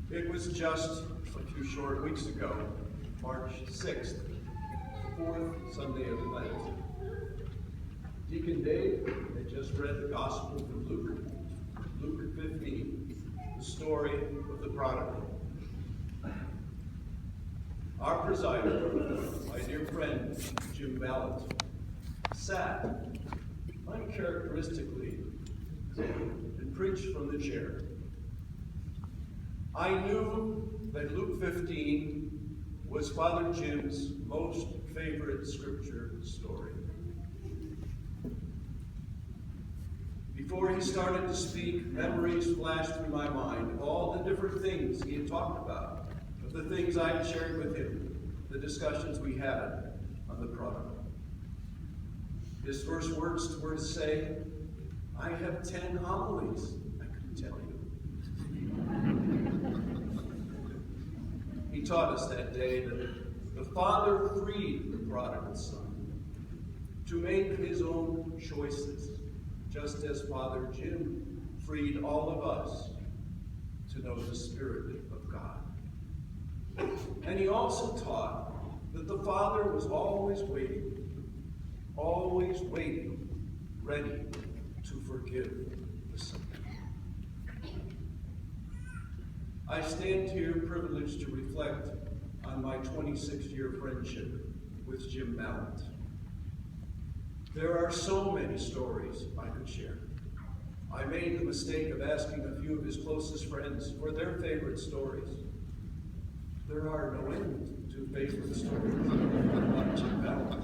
It was just a few short weeks ago, March 6th, fourth Sunday of Lent. Deacon Dave had just read the Gospel from Luke 15, the story of the prodigal. Our presider, my dear friend, Jim Balint, sat uncharacteristically and preached from the chair. I knew that Luke 15 was Father Jim's most favorite scripture story. Before he started to speak, memories flashed through my mind of all the different things he had talked about, of the things I had shared with him, the discussions we had on the prodigal. His first words were to say, "I have 10 homilies, I couldn't tell you." He taught us that day that the Father freed the prodigal son to make his own choices, just as Father Jim freed all of us to know the Spirit of God. And he also taught that the Father was always waiting, ready to forgive the sinner. I stand here privileged to reflect on my 26-year friendship with Jim Balint. There are so many stories I could share. I made the mistake of asking a few of his closest friends for their favorite stories. There are no end to favorite stories about Jim Balint.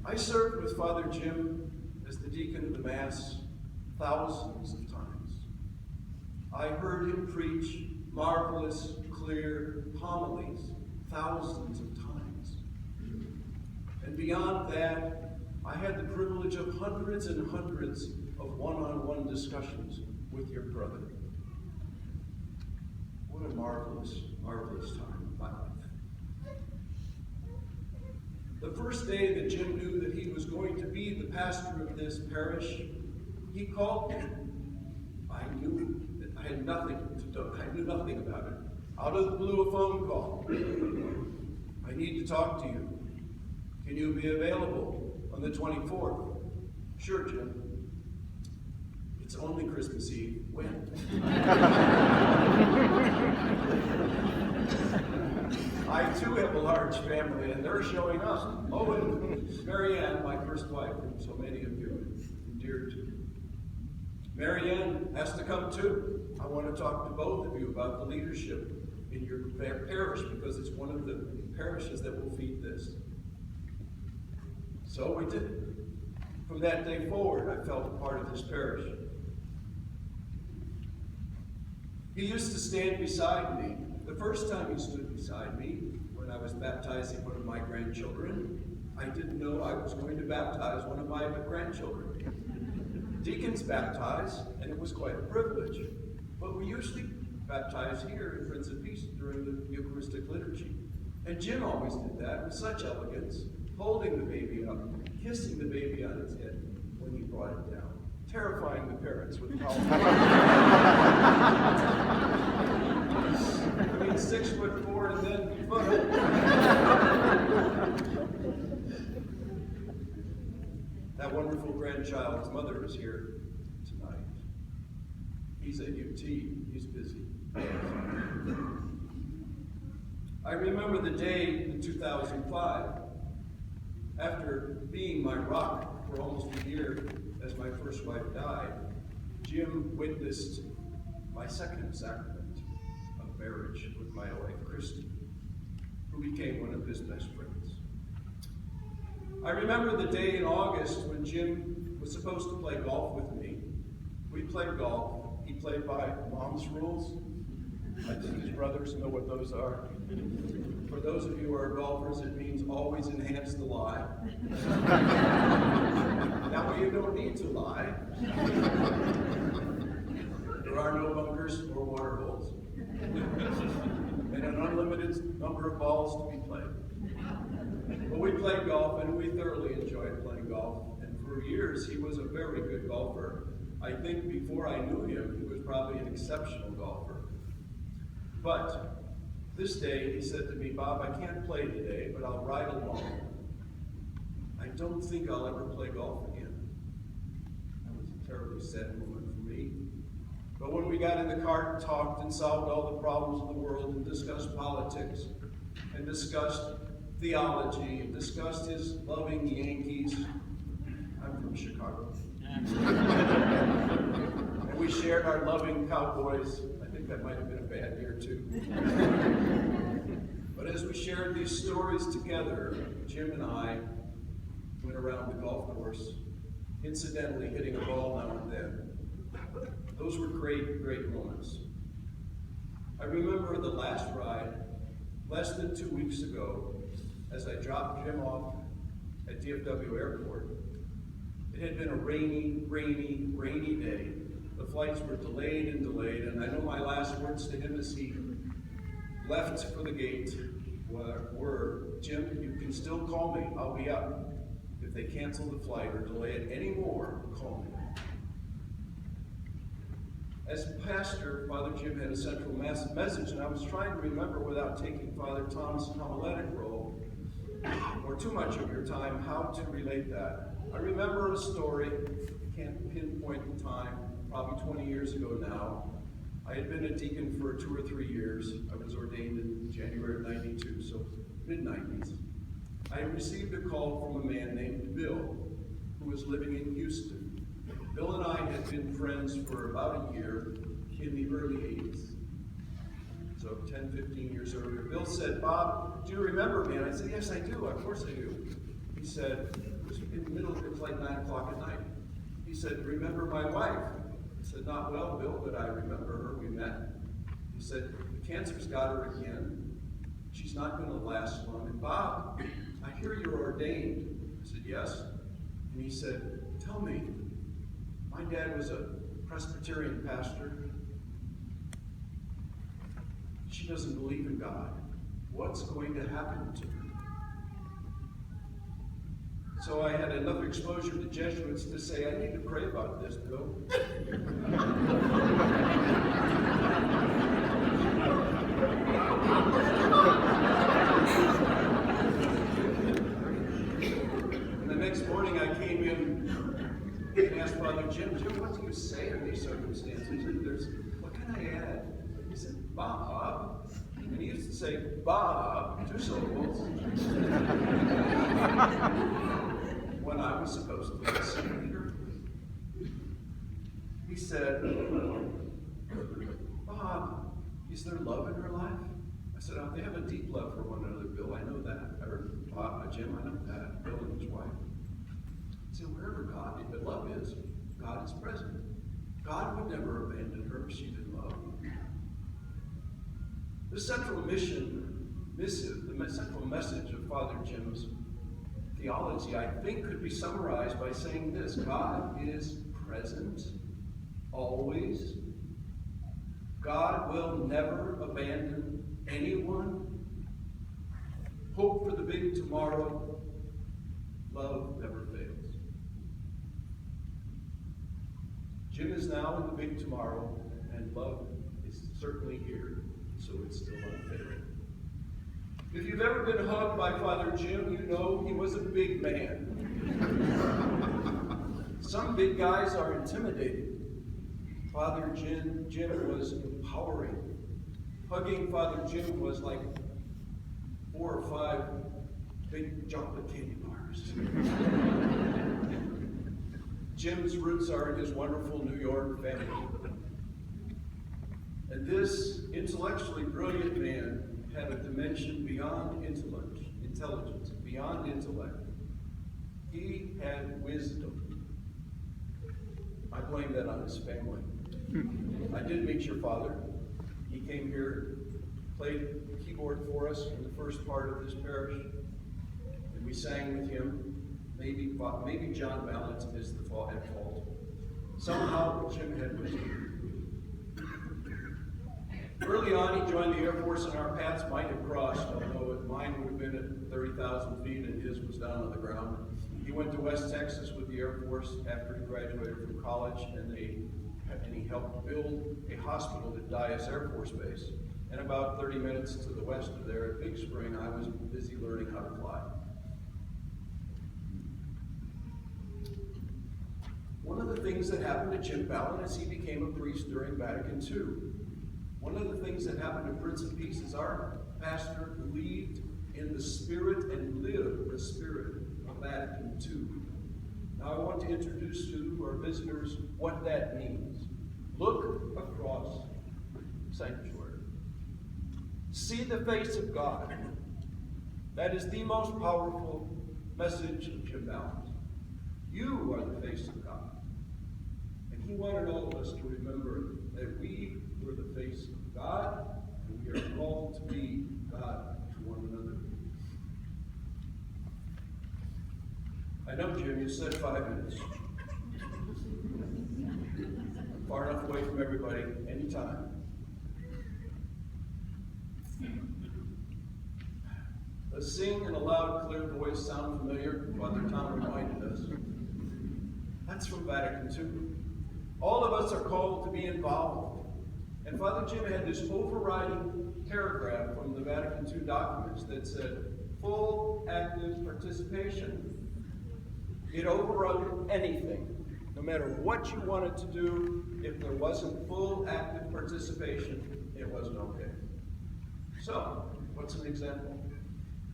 I served with Father Jim as the deacon of the Mass thousands of times. I heard him preach marvelous, clear homilies thousands of times. And beyond that, I had the privilege of hundreds and hundreds of one-on-one discussions with your brother. What a marvelous, marvelous time of my life. The first day that Jim knew that he was going to be the pastor of this parish, he called me. I knew that I had nothing to do. I knew nothing about it. Out of the blue, a phone call. I need to talk to you. Can you be available on the 24th? Sure, Jim. It's only Christmas Eve. When? I too have a large family, and they're showing up. Oh, and Mary Ann, my first wife, whom so many of you endeared to. Mary Ann has to come too. I want to talk to both of you about the leadership in your parish, because it's one of the parishes that will feed this. So we did. From that day forward, I felt a part of this parish. He used to stand beside me. The first time he stood beside me, when I was baptizing one of my grandchildren, I didn't know I was going to baptize one of my grandchildren. Deacons baptize, and it was quite a privilege. But we usually baptize here in Prince of Peace during the Eucharistic liturgy. And Jim always did that with such elegance, holding the baby up, kissing the baby on its head when he brought it down, terrifying the parents with how I mean, 6'4" and then that wonderful grandchild's mother is here tonight. He's at UT. He's busy. I remember the day in 2005, after being my rock for almost a year as my first wife died, Jim witnessed my second sacrament of marriage with my wife, Christy, who became one of his best friends. I remember the day in August when Jim was supposed to play golf with me. We played golf. He played by mom's rules. I think his brothers know what those are. For those of you who are golfers, it means always enhance the lie. That way you don't need to lie. There are no bunkers or water holes. number of balls to be played. But we played golf, and we thoroughly enjoyed playing golf. And for years, he was a very good golfer. I think before I knew him, he was probably an exceptional golfer. But this day, he said to me, "Bob, I can't play today, but I'll ride along. I don't think I'll ever play golf again." That was a terribly sad moment for me. But when we got in the car and talked and solved all the problems of the world and discussed politics and discussed theology and discussed his loving the Yankees, I'm from Chicago, and we shared our loving Cowboys. I think that might have been a bad year too. But as we shared these stories together, Jim and I went around the golf course, incidentally hitting a ball now and then. Those were great, great moments. I remember the last ride, less than 2 weeks ago, as I dropped Jim off at DFW Airport. It had been a rainy, rainy, rainy day. The flights were delayed, and I know my last words to him as he left for the gate were, "Jim, you can still call me. I'll be up. If they cancel the flight or delay it anymore, call me." As pastor, Father Jim had a central message, and I was trying to remember without taking Father Tom's homiletic role, or too much of your time, how to relate that. I remember a story, I can't pinpoint the time, probably 20 years ago now. I had been a deacon for 2 or 3 years. I was ordained in January of '92, so mid-90s. I received a call from a man named Bill, who was living in Houston. Bill and I had been friends for about a year in the early 80s. So 10, 15 years earlier. Bill said, "Bob, do you remember me?" And I said, "Yes, I do. Of course I do." He said, it was in the middle, it was like 9 o'clock at night. He said, "Remember my wife?" I said, "Not well, Bill, but I remember her. We met." He said, "The cancer's got her again. She's not going to last long. And Bob, I hear you're ordained." I said, "Yes." And he said, "Tell me, my dad was a Presbyterian pastor. She doesn't believe in God. What's going to happen to her?" So I had enough exposure to Jesuits to say, "I need to pray about this, Bill." And the next morning I came in and asked Father Jim, "What do you say in these circumstances? What can I add?" He said, "Bob." And he used to say, "Bob," 2 syllables. When I was supposed to be a senator. He said, "Bob, is there love in her life?" I said, "Oh, they have a deep love for one another, Bill. I know that." Or Jim, I know that. Bill and his wife. He said, "Wherever love is, God is present. God would never abandon her if she didn't love." The central message of Father Jim's theology, I think, could be summarized by saying this: God is present, always. God will never abandon anyone. Hope for the big tomorrow. Love never fails. Jim is now in the big tomorrow, and love is certainly here, so it's still unfailing. If you've ever been hugged by Father Jim, you know he was a big man. Some big guys are intimidating. Father Jim was empowering. Hugging Father Jim was like 4 or 5 big chocolate candy bars. Jim's roots are in his wonderful New York family. And this intellectually brilliant man had a dimension beyond intelligence, beyond intellect. He had wisdom. I blame that on his family. I did meet your father. He came here, played keyboard for us in the first part of this parish, and we sang with him. Maybe John Balint is at fault. Somehow Jim had wisdom. Early on, he joined the Air Force, and our paths might have crossed, although mine would have been at 30,000 feet and his was down on the ground. He went to West Texas with the Air Force after he graduated from college, and he helped build a hospital at Dyess Air Force Base. And about 30 minutes to the west of there at Big Spring, I was busy learning how to fly. One of the things that happened to Jim Balint is he became a priest during Vatican II. One of the things that happened to Prince of Peace is our pastor believed in the Spirit and lived the Spirit of Vatican II. Now I want to introduce to our visitors what that means. Look across the sanctuary. See the face of God. That is the most powerful message of Jim Balint. You are the face of God. And he wanted all of us to remember that we were the face of God, and we are called to be God to one another. I know, Jim, you said 5 minutes. Far enough away from everybody, anytime. Let's sing in a loud, clear voice. Sound familiar? Father Tom reminded us. That's from Vatican II. All of us are called to be involved. And Father Jim had this overriding paragraph from the Vatican II documents that said, full active participation. It overrode anything. No matter what you wanted to do, if there wasn't full active participation, it wasn't okay. So, what's an example?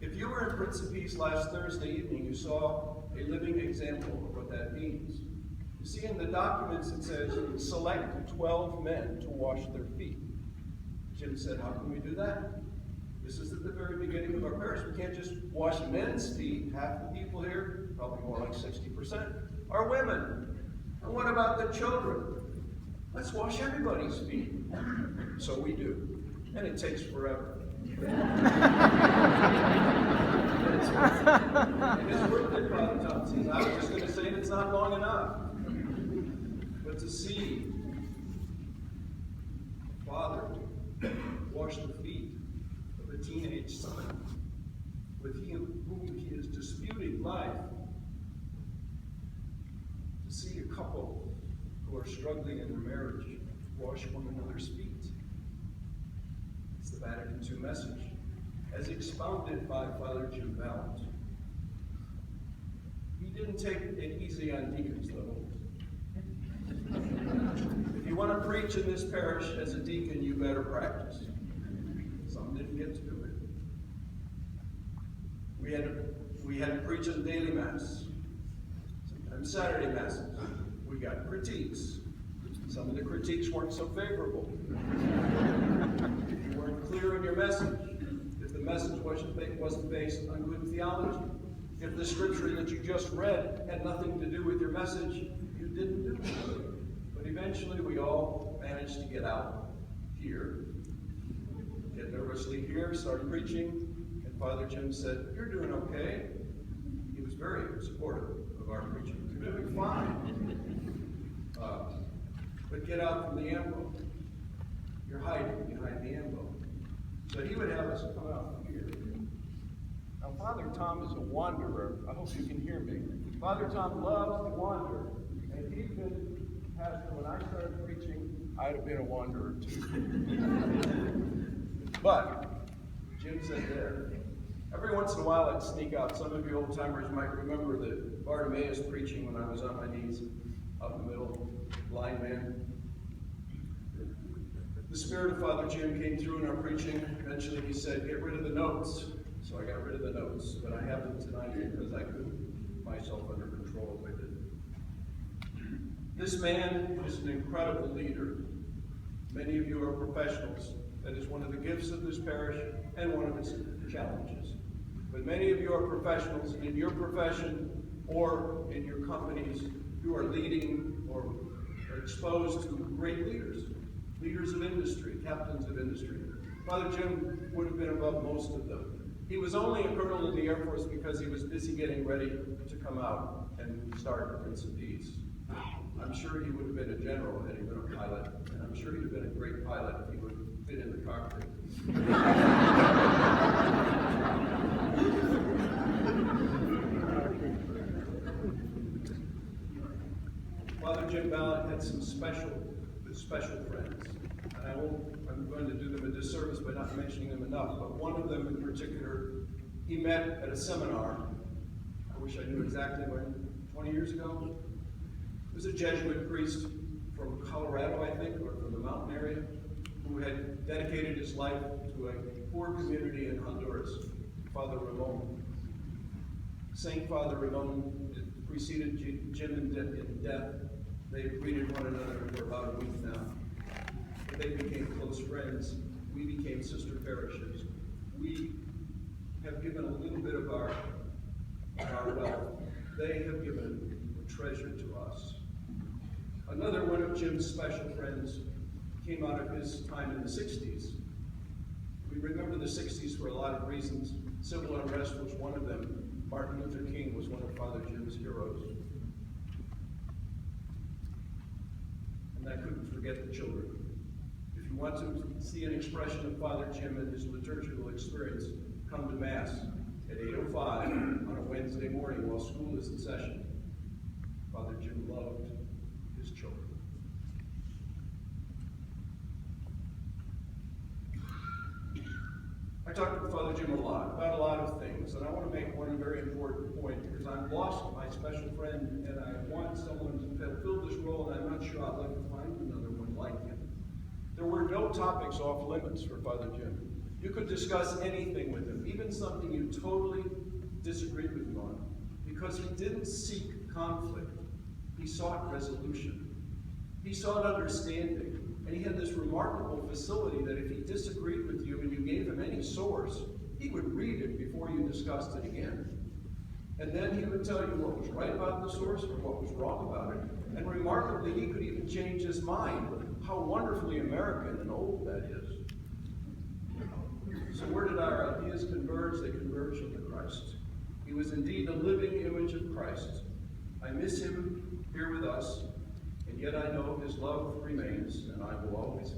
If you were in Prince of Peace last Thursday evening, you saw a living example of what that means. You see, in the documents it says, select 12 men to wash their feet. Jim said, how can we do that? This is at the very beginning of our parish. We can't just wash men's feet. Half the people here, probably more like 60%, are women. And what about the children? Let's wash everybody's feet. So we do. And it takes forever. It is worth it, Father Tom says. I was just going to say it's not long enough. But to see a father wash the feet of a teenage son with whom he is disputing life, to see a couple who are struggling in their marriage wash one another's feet. It's the Vatican II message, as expounded by Father Jim Balint. He didn't take it easy on deacons, though. If you want to preach in this parish as a deacon, you better practice. Some didn't get to do it. We had to preach in daily mass, sometimes Saturday masses. We got critiques. Some of the critiques weren't so favorable. You weren't clear in your message. If the message wasn't based on good theology, if the scripture that you just read had nothing to do with your message, you didn't do it. But eventually we all managed to get out here, get nervously here, start preaching, and Father Jim said, you're doing okay. He was very supportive of our preaching. You're doing fine. But get out from the ambo. You're hiding behind the ambo. So he would have us come out from here. Now, Father Tom is a wanderer. I hope you can hear me. Father Tom loves to wander. And if he'd been pastor when I started preaching, I'd have been a wanderer too. But Jim said there, every once in a while I'd sneak out. Some of you old timers might remember the Bartimaeus preaching when I was on my knees out in the middle, blind man. The Spirit of Father Jim came through in our preaching. Eventually he said, get rid of the notes. So I got rid of the notes, but I have them tonight because I couldn't keep myself under control with it. This man is an incredible leader. Many of you are professionals. That is one of the gifts of this parish and one of its challenges. But many of you are professionals, and in your profession or in your companies, you are leading or are exposed to great leaders. Leaders of industry, captains of industry. Father Jim would have been above most of them. He was only a colonel in the Air Force because he was busy getting ready to come out and start the Prince of Peace. I'm sure he would have been a general had he been a pilot, and I'm sure he'd have been a great pilot if he would fit in the cockpit. Father Jim Balint had some special friends, and I'm going to do them a disservice by not mentioning them enough, but one of them in particular, he met at a seminar. I wish I knew exactly when, 20 years ago. It was a Jesuit priest from Colorado, I think, or from the mountain area, who had dedicated his life to a poor community in Honduras, Father Ramon. Saint Father Ramon preceded Jim in death. They greeted one another for about a week now. They became close friends. We became sister parishes. We have given a little bit of our wealth. They have given a treasure to us. Another one of Jim's special friends came out of his time in the 60s. We remember the 60s for a lot of reasons. Civil unrest was one of them. Martin Luther King was one of Father Jim's heroes. And I couldn't forget the children. If you want to see an expression of Father Jim and his liturgical experience, come to Mass at 8:05 on a Wednesday morning while school is in session. Father Jim loved his children. I talked with Father Jim a lot about a lot of things, and I want to make one very important point because I've lost my special friend and I want someone to fill this role, and I'm not sure I'll ever find another one like him. There were no topics off limits for Father Jim. You could discuss anything with him, even something you totally disagreed with him on, because he didn't seek conflict. He sought resolution. He sought understanding. And he had this remarkable facility that if he disagreed with you and you gave him any source, he would read it before you discussed it again. And then he would tell you what was right about the source or what was wrong about it. And remarkably, he could even change his mind. How wonderfully American and old that is. So where did our ideas converge? They converged into Christ. He was indeed the living image of Christ. I miss him here with us, and yet I know his love remains, and I will always